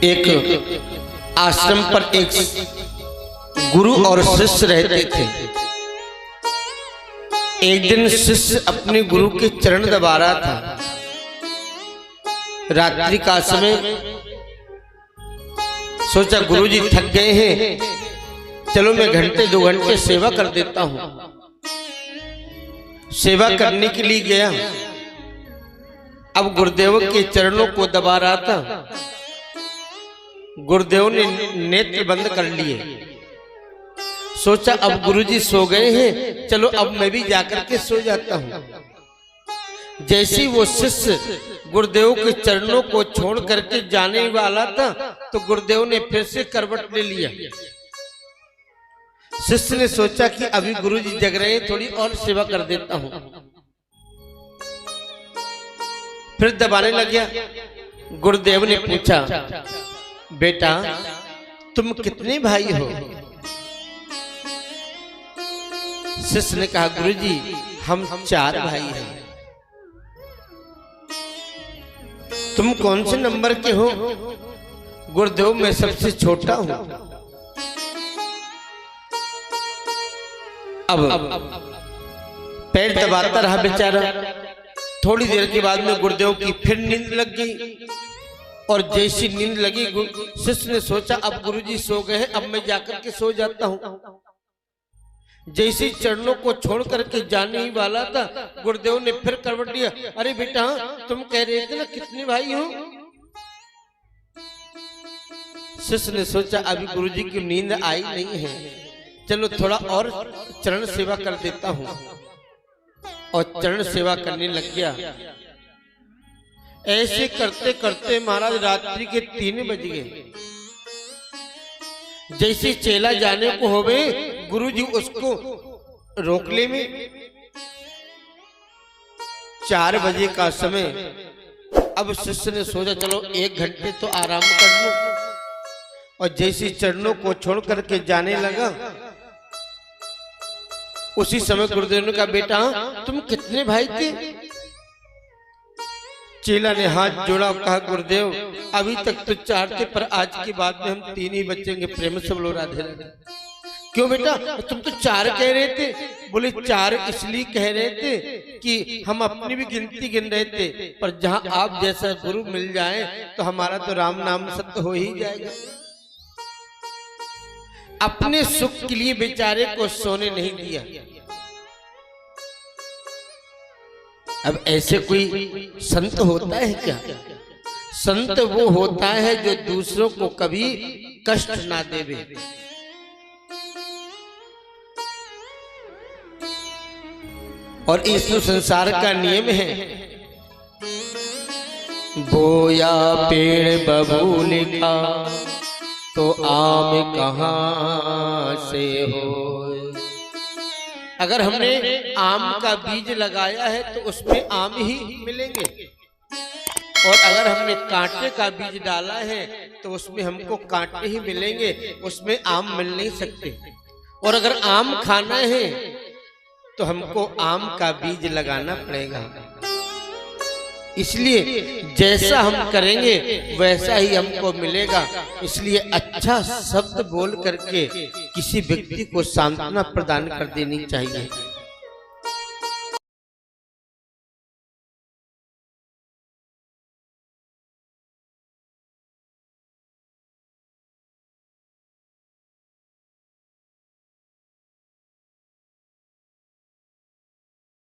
एक आश्रम पर एक गुरु और शिष्य रहते थे। एक दिन शिष्य अपने गुरु के चरण दबा रहा था। रात्रि का समय, सोचा गुरुजी थक गए हैं, चलो मैं घंटे 2 घंटे सेवा कर देता हूं। सेवा करने के लिए गया। अब गुरुदेव के चरणों को दबा रहा था। गुरुदेव ने नेत्र बंद कर लिए। सोचा अब गुरुजी सो गए हैं, चलो अब मैं भी जाकर के सो जाता हूं। जैसे वो शिष्य गुरुदेव के चरणों को छोड़ करके जाने वाला था तो गुरुदेव ने फिर से करवट ले लिया। शिष्य ने सोचा कि अभी गुरुजी जग रहे हैं, थोड़ी और सेवा कर देता हूं। फिर दबाने लग गया। गुरुदेव ने पूछा, बेटा तुम कितने भाई हो? शिष्य ने कहा, गुरुजी हम 4 भाई हैं। तुम कौन से नंबर के हो? गुरुदेव मैं सबसे छोटा हूं। अब पैर दबाता रहा बेचारा। थोड़ी देर के बाद में गुरुदेव की फिर नींद लग गई। और जैसी नींद लगी, शिष्य ने सोचा अब गुरुजी सो गए हैं, अब मैं जाकर के सो जाता हूं। जैसे चरणों को छोड़ करके जाने ही वाला था, गुरुदेव ने फिर करवट दिया। अरे बेटा तुम कह रहे थे ना कितने भाई हो? शिष्य ने सोचा अभी गुरुजी की नींद आई नहीं है, चलो थोड़ा और चरण सेवा कर देता हूं। और चरण सेवा करने लग गया। ऐसे करते करते महाराज रात्रि के 3 बज गए। जैसे चेला जाने को हो गए, गुरुजी उसको रोकले में। 4 बजे का समय। अब शिष्य ने सोचा चलो 1 घंटे तो आराम कर लो। और जैसे चरणों को छोड़ करके जाने लगा, उसी समय गुरुदेव ने कहा, बेटा तुम कितने भाई थे? चेला ने हाथ जोड़ा और कहा, गुरुदेव अभी तक तो 4 थे, पर आज के बाद में हम 3 ही बचेंगे। प्रेम से बोलो राधे राधे। क्यों बेटा तुम तो 4 कह रहे थे? बोले 4 इसलिए कह रहे थे कि हम अपनी भी गिनती गिन रहे थे, पर जहां आप जैसा गुरु मिल जाए तो हमारा तो राम नाम सत्य हो ही जाएगा। अपने सुख के लिए बेचारे को सोने नहीं दिया। अब ऐसे कोई संत होता है क्या? संत वो होता है जो दूसरों को कभी कष्ट ना देवे। और इस संसार का नियम है, बोया पेड़ बबूल का तो आम कहां से हो। अगर हमने आम का बीज लगाया है तो उसमें आम ही मिलेंगे, और अगर हमने कांटे का बीज डाला है तो उसमें हमको कांटे ही मिलेंगे, उसमें आम मिल नहीं सकते। और अगर आम खाना है तो हमको आम का बीज लगाना पड़ेगा। इसलिए जैसा हम करेंगे वैसा ही हमको मिलेगा। इसलिए अच्छा शब्द बोल करके किसी व्यक्ति को सांत्वना प्रदान कर देनी चाहिए।